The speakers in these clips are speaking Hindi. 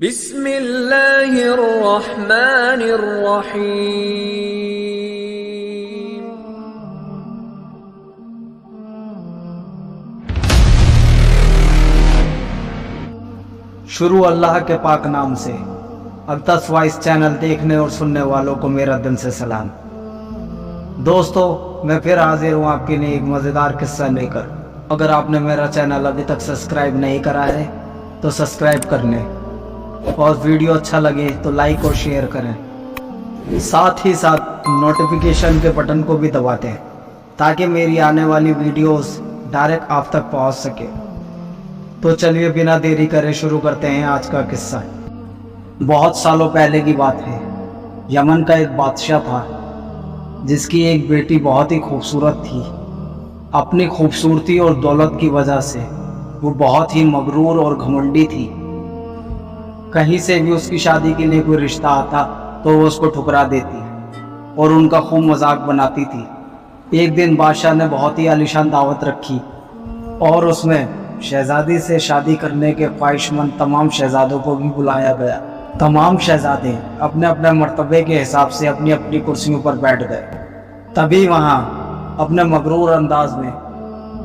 बिस्मिल्लाहिर्रहमानिर्रहीम। शुरू अल्लाह के पाक नाम से। अक्तस वॉइस चैनल देखने और सुनने वालों को मेरा दिल से सलाम। दोस्तों, मैं फिर हाजिर हूँ आपके लिए एक मज़ेदार किस्सा लेकर। अगर आपने मेरा चैनल अभी तक सब्सक्राइब नहीं करा है तो सब्सक्राइब कर लें और वीडियो अच्छा लगे तो लाइक और शेयर करें। साथ ही साथ नोटिफिकेशन के बटन को भी दबाते हैं ताकि मेरी आने वाली वीडियोस डायरेक्ट आप तक पहुंच सके। तो चलिए बिना देरी करे शुरू करते हैं आज का किस्सा। बहुत सालों पहले की बात है। यमन का एक बादशाह था जिसकी एक बेटी बहुत ही खूबसूरत थी। अपनी खूबसूरती और दौलत की वजह से वो बहुत ही मगरूर और घमंडी थी। कहीं से भी उसकी शादी के लिए कोई रिश्ता आता तो वो उसको ठुकरा देती और उनका खूब मजाक बनाती थी। एक दिन बादशाह ने बहुत ही आलीशान दावत रखी और उसमें शहजादी से शादी करने के ख्वाहिशमंद तमाम शहजादों को भी बुलाया गया। तमाम शहजादे अपने अपने मर्तबे के हिसाब से अपनी अपनी कुर्सियों पर बैठ गए। तभी वहाँ अपने मगरूर अंदाज में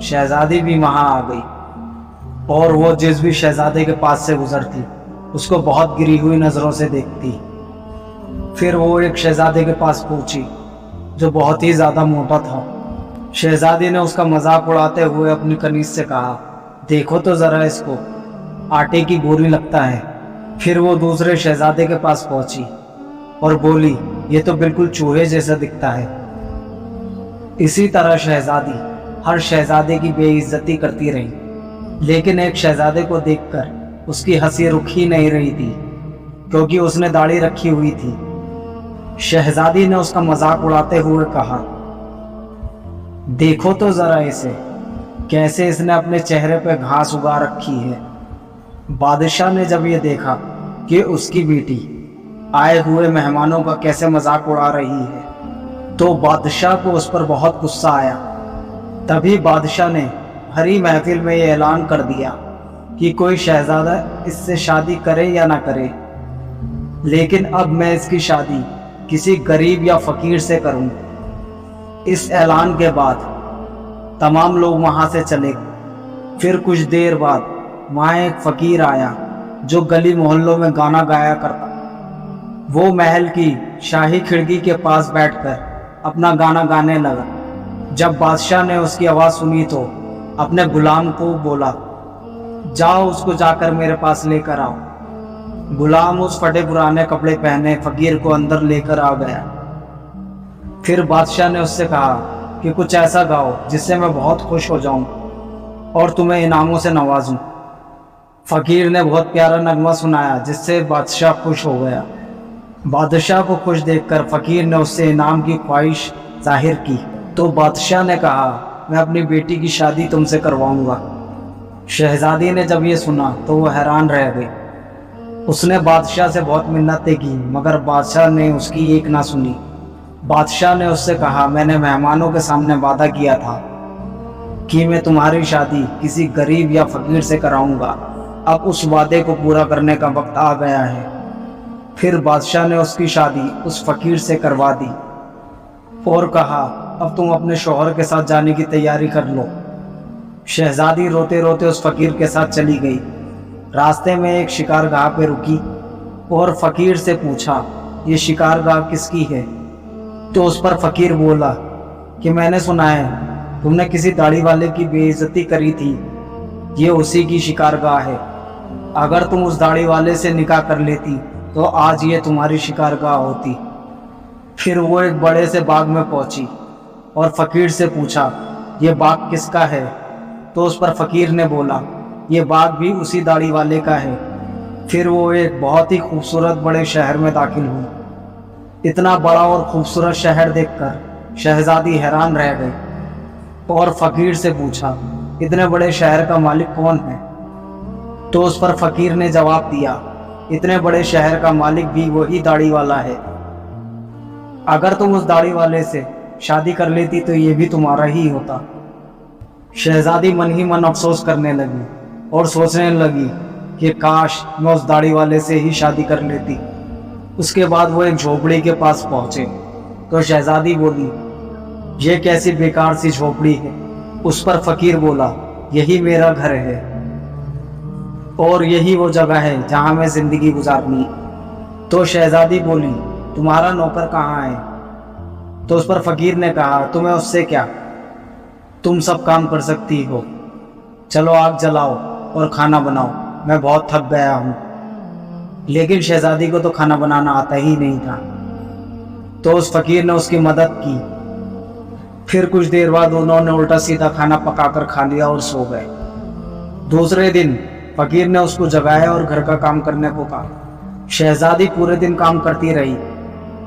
शहजादी भी वहाँ आ गई और वो जिस भी शहजादे के पास से गुजरती उसको बहुत गिरी हुई नज़रों से देखती। फिर वो एक शहजादे के पास पहुंची जो बहुत ही ज़्यादा मोटा था। शहजादी ने उसका मजाक उड़ाते हुए अपनी कनीज से कहा, देखो तो ज़रा इसको, आटे की बोरी लगता है। फिर वो दूसरे शहजादे के पास पहुंची और बोली, ये तो बिल्कुल चूहे जैसा दिखता है। इसी तरह शहजादी हर शहजादे की बेइज्जती करती रही, लेकिन एक शहजादे को देखकर उसकी हंसी रुक ही नहीं रही थी क्योंकि उसने दाढ़ी रखी हुई थी। शहजादी ने उसका मजाक उड़ाते हुए कहा, देखो तो जरा इसे, कैसे इसने अपने चेहरे पर घास उगा रखी है। बादशाह ने जब ये देखा कि उसकी बेटी आए हुए मेहमानों का कैसे मजाक उड़ा रही है तो बादशाह को उस पर बहुत गुस्सा आया। तभी बादशाह ने भरी महफिल में ये ऐलान कर दिया कि कोई शहजादा इससे शादी करे या ना करे, लेकिन अब मैं इसकी शादी किसी गरीब या फकीर से करूं। इस ऐलान के बाद तमाम लोग वहां से चले। फिर कुछ देर बाद वहां एक फकीर आया जो गली मोहल्लों में गाना गाया करता। वो महल की शाही खिड़की के पास बैठकर अपना गाना गाने लगा। जब बादशाह ने उसकी आवाज़ सुनी तो अपने गुलाम को बोला, जाओ उसको जाकर मेरे पास लेकर आओ। गुलाम उस फटे पुराने कपड़े पहने फकीर को अंदर लेकर आ गया। फिर बादशाह ने उससे कहा कि कुछ ऐसा गाओ जिससे मैं बहुत खुश हो जाऊं और तुम्हें इनामों से नवाजूं। फकीर ने बहुत प्यारा नगमा सुनाया जिससे बादशाह खुश हो गया। बादशाह को खुश देखकर फकीर ने उससे इनाम की ख्वाहिश जाहिर की तो बादशाह ने कहा, मैं अपनी बेटी की शादी तुमसे करवाऊंगा। शहजादी ने जब ये सुना तो वो हैरान रह गई। उसने बादशाह से बहुत मिन्नतें की मगर बादशाह ने उसकी एक ना सुनी। बादशाह ने उससे कहा, मैंने मेहमानों के सामने वादा किया था कि मैं तुम्हारी शादी किसी गरीब या फकीर से कराऊंगा। अब उस वादे को पूरा करने का वक्त आ गया है। फिर बादशाह ने उसकी शादी उस फकीर से करवा दी और कहा, अब तुम अपने शौहर के साथ जाने की तैयारी कर लो। शहजादी रोते रोते उस फकीर के साथ चली गई। रास्ते में एक शिकारगाह पे रुकी और फकीर से पूछा, ये शिकारगाह किसकी है? तो उस पर फकीर बोला कि मैंने सुना है तुमने किसी दाढ़ी वाले की बेइज्जती करी थी, ये उसी की शिकारगाह है। अगर तुम उस दाढ़ी वाले से निकाह कर लेती तो आज ये तुम्हारी शिकारगाह होती। फिर वो एक बड़े से बाग में पहुंची और फकीर से पूछा, ये बाग किसका है? तो उस पर फकीर ने बोला, ये बाग भी उसी दाढ़ी वाले का है। फिर वो एक बहुत ही खूबसूरत बड़े शहर में दाखिल हुई। इतना बड़ा और खूबसूरत शहर देखकर शहजादी हैरान रह गई और फकीर से पूछा, इतने बड़े शहर का मालिक कौन है? तो उस पर फकीर ने जवाब दिया, इतने बड़े शहर का मालिक भी वही दाढ़ी वाला है। अगर तुम उस दाढ़ी वाले से शादी कर लेती तो ये भी तुम्हारा ही होता। शहजादी मन ही मन अफसोस करने लगी और सोचने लगी कि काश मैं उस दाढ़ी वाले से ही शादी कर लेती। उसके बाद वो एक झोपड़ी के पास पहुंचे तो शहजादी बोली, ये कैसी बेकार सी झोपड़ी है। उस पर फकीर बोला, यही मेरा घर है और यही वो जगह है जहां मैं जिंदगी गुजारनी। तो शहजादी बोली, तुम्हारा नौकर कहाँ है? तो उस पर फकीर ने कहा, तुम्हें उससे क्या, तुम सब काम कर सकती हो। चलो आग जलाओ और खाना बनाओ, मैं बहुत थक गया हूँ। लेकिन शहजादी को तो खाना बनाना आता ही नहीं था। तो उस फकीर ने उसकी मदद की। फिर कुछ देर बाद उन्होंने उल्टा सीधा खाना पकाकर खा लिया और सो गए। दूसरे दिन फकीर ने उसको जगाया और घर का काम करने को कहा। शहजादी पूरे दिन काम करती रही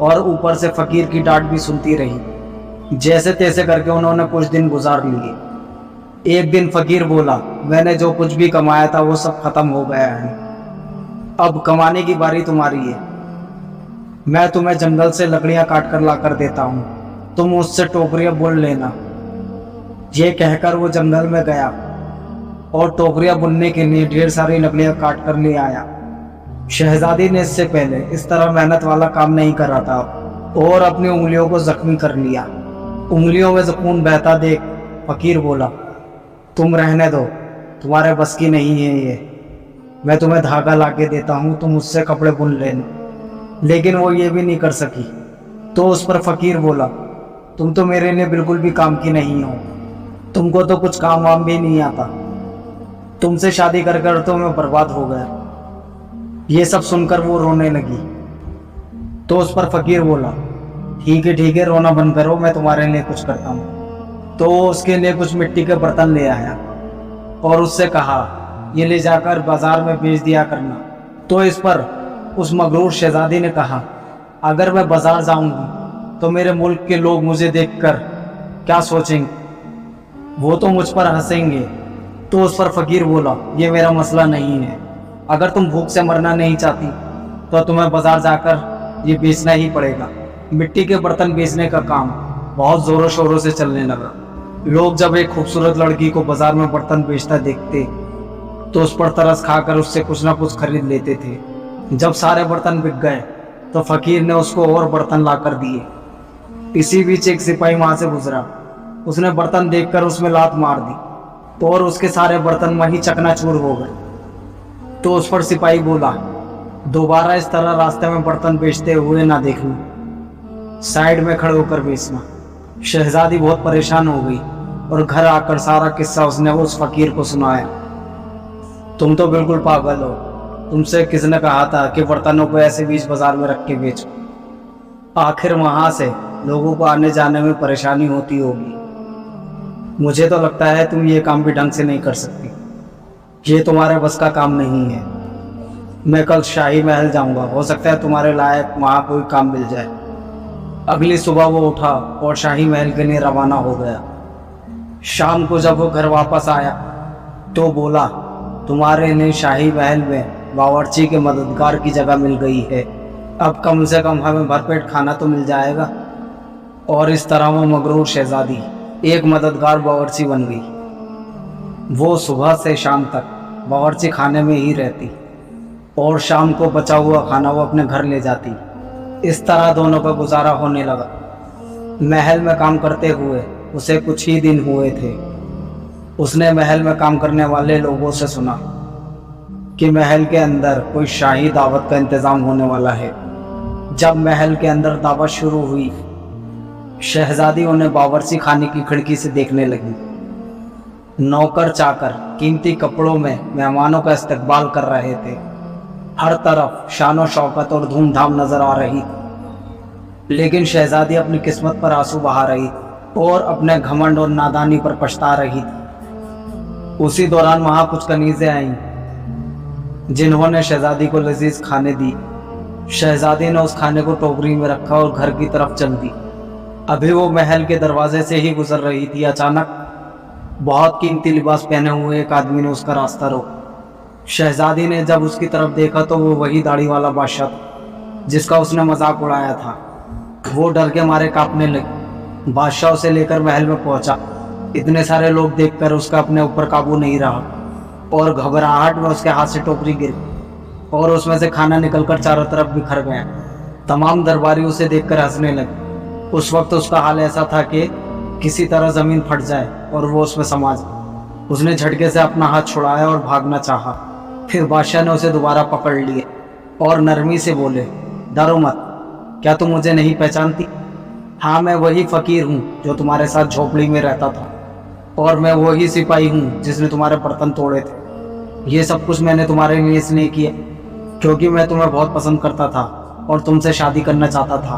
और ऊपर से फकीर की डांट भी सुनती रही। जैसे तैसे करके उन्होंने कुछ दिन गुजार लिए। एक दिन फकीर बोला, मैंने जो कुछ भी कमाया था वो सब खत्म हो गया है, अब कमाने की बारी तुम्हारी है। मैं तुम्हें जंगल से लकड़ियां काट कर ला कर देता हूँ, तुम उससे टोकरियां बुन लेना। ये कहकर वो जंगल में गया और टोकरियां बुनने के लिए ढेर सारी लकड़ियां काट कर ले आया। शहजादी ने इससे पहले इस तरह मेहनत वाला काम नहीं करा था और अपनी उंगलियों को जख्मी कर लिया। उंगलियों में खून बहता देख फकीर बोला, तुम रहने दो, तुम्हारे बस की नहीं है ये, मैं तुम्हें धागा ला के देता हूँ, तुम उससे कपड़े बुन लेना। लेकिन वो ये भी नहीं कर सकी। तो उस पर फकीर बोला, तुम तो मेरे लिए बिल्कुल भी काम की नहीं हो, तुमको तो कुछ काम वाम भी नहीं आता, तुमसे शादी कर कर तो मैं बर्बाद हो गया। ये सब सुनकर वो रोने लगी। तो उस पर फकीर बोला, ठीक है रोना बंद करो, मैं तुम्हारे लिए कुछ करता हूँ। तो उसके लिए कुछ मिट्टी के बर्तन ले आया और उससे कहा, ये ले जाकर बाजार में बेच दिया करना। तो इस पर उस मगरूर शहजादी ने कहा, अगर मैं बाजार जाऊंगी तो मेरे मुल्क के लोग मुझे देखकर क्या सोचेंगे, वो तो मुझ पर हंसेंगे। तो उस पर फकीर बोला, ये मेरा मसला नहीं है, अगर तुम भूख से मरना नहीं चाहती तो तुम्हें बाजार जाकर ये बेचना ही पड़ेगा। मिट्टी के बर्तन बेचने का काम बहुत जोरों शोरों से चलने लगा। लोग जब एक खूबसूरत लड़की को बाजार में बर्तन बेचता देखते तो उस पर तरस खाकर उससे कुछ ना कुछ खरीद लेते थे। जब सारे बर्तन बिक गए तो फकीर ने उसको और बर्तन ला कर दिए। इसी बीच एक सिपाही वहां से गुजरा, उसने बर्तन देखकर उसमें लात मार दी तो और उसके सारे बर्तन वहीं चकनाचूर हो गए। तो उस पर सिपाही बोला, दोबारा इस तरह रास्ते में बर्तन बेचते हुए ना देखना, साइड में खड़े होकर बेचना। शहजादी बहुत परेशान हो गई और घर आकर सारा किस्सा उसने उस फकीर को सुनाया। तुम तो बिल्कुल पागल हो, तुमसे किसने कहा था कि बर्तनों को ऐसे बीच बाजार में रख के बेचो? आखिर वहां से लोगों को आने जाने में परेशानी होती होगी। मुझे तो लगता है तुम ये काम भी ढंग से नहीं कर सकती, ये तुम्हारे बस का काम नहीं है। मैं कल शाही महल जाऊंगा, हो सकता है तुम्हारे लायक वहाँ कोई काम मिल जाए। अगली सुबह वो उठा और शाही महल के लिए रवाना हो गया। शाम को जब वो घर वापस आया तो बोला, तुम्हारे लिए शाही महल में बावर्ची के मददगार की जगह मिल गई है, अब कम से कम हमें भरपेट खाना तो मिल जाएगा। और इस तरह वो मगरूर शहजादी एक मददगार बावर्ची बन गई। वो सुबह से शाम तक बावर्ची खाने में ही रहती और शाम को बचा हुआ खाना वो अपने घर ले जाती। इस तरह दोनों का गुजारा होने लगा। महल में काम करते हुए उसे कुछ ही दिन हुए थे। उसने महल में काम करने वाले लोगों से सुना कि महल के अंदर कोई शाही दावत का इंतजाम होने वाला है। जब महल के अंदर दावत शुरू हुई, शहजादी उन्हें बावर्ची खाने की खिड़की से देखने लगी। नौकर चाकर कीमती कपड़ों में मेहमानों का इस्तकबाल कर रहे थे। हर तरफ शानो शौकत और धूमधाम नजर आ रही, लेकिन शहजादी अपनी किस्मत पर आंसू बहा रही और अपने घमंड और नादानी पर पछता रही थी। उसी दौरान वहां कुछ कनीजें आईं जिन्होंने शहजादी को लजीज खाने दी। शहजादी ने उस खाने को टोकरी में रखा और घर की तरफ चल दी। अभी वो महल के दरवाजे से ही गुजर रही थी, अचानक बहुत कीमती लिबास पहने हुए एक आदमी ने उसका रास्ता रोका। शहजादी ने जब उसकी तरफ देखा तो वो वही दाढ़ी वाला बादशाह था जिसका उसने मजाक उड़ाया था। वो डर के मारे कांपने लगी। बादशाह उसे लेकर महल में पहुंचा। इतने सारे लोग देखकर उसका अपने ऊपर काबू नहीं रहा। और घबराहट में उसके हाथ से टोकरी गिर गई और उसमें से खाना निकलकर चारों तरफ बिखर गया। तमाम दरबारी उसे देखकर हंसने लगे। उस वक्त उसका हाल ऐसा था कि किसी तरह ज़मीन फट जाए और वो उसमें समा जाए। उसने झटके से अपना हाथ छुड़ाया और भागना चाहा। फिर बादशाह ने उसे दोबारा पकड़ लिया और नरमी से बोले, डरो मत, क्या तुम मुझे नहीं पहचानती? हाँ, मैं वही फ़कीर हूँ जो तुम्हारे साथ झोपड़ी में रहता था, और मैं वही सिपाही हूँ जिसने तुम्हारे बर्तन तोड़े थे। ये सब कुछ मैंने तुम्हारे लिए इसलिए किया क्योंकि मैं तुम्हें बहुत पसंद करता था और तुमसे शादी करना चाहता था।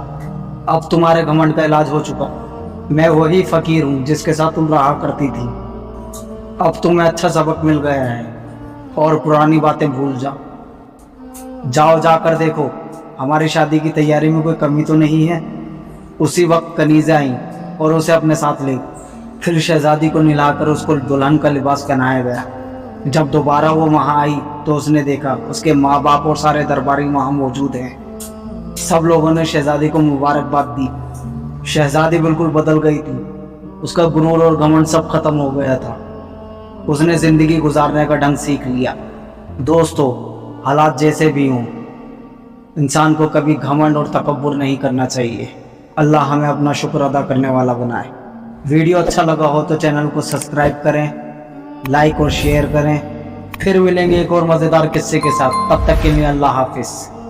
अब तुम्हारे घमंड का इलाज हो चुका। मैं वही फ़कीर हूँ जिसके साथ तुम रहा करती थी। अब तुम्हें अच्छा सबक मिल गया है और पुरानी बातें भूल जाओ। जाकर देखो हमारी शादी की तैयारी में कोई कमी तो नहीं है। उसी वक्त कनीज़ा आई और उसे अपने साथ ले। फिर शहजादी को नहलाकर उसको दुल्हन का लिबास पहनाया गया। जब दोबारा वो वहाँ आई तो उसने देखा उसके माँ बाप और सारे दरबारी वहाँ मौजूद हैं। सब लोगों ने शहजादी को मुबारकबाद दी। शहजादी बिल्कुल बदल गई थी। उसका गुरूर और घमंड सब खत्म हो गया था। उसने ज़िंदगी गुजारने का ढंग सीख लिया। दोस्तों, हालात जैसे भी हों, इंसान को कभी घमंड और तकब्बुर नहीं करना चाहिए। अल्लाह हमें अपना शुक्र अदा करने वाला बनाए। वीडियो अच्छा लगा हो तो चैनल को सब्सक्राइब करें, लाइक और शेयर करें। फिर मिलेंगे एक और मज़ेदार किस्से के साथ। तब तक के लिए अल्लाह हाफिज़।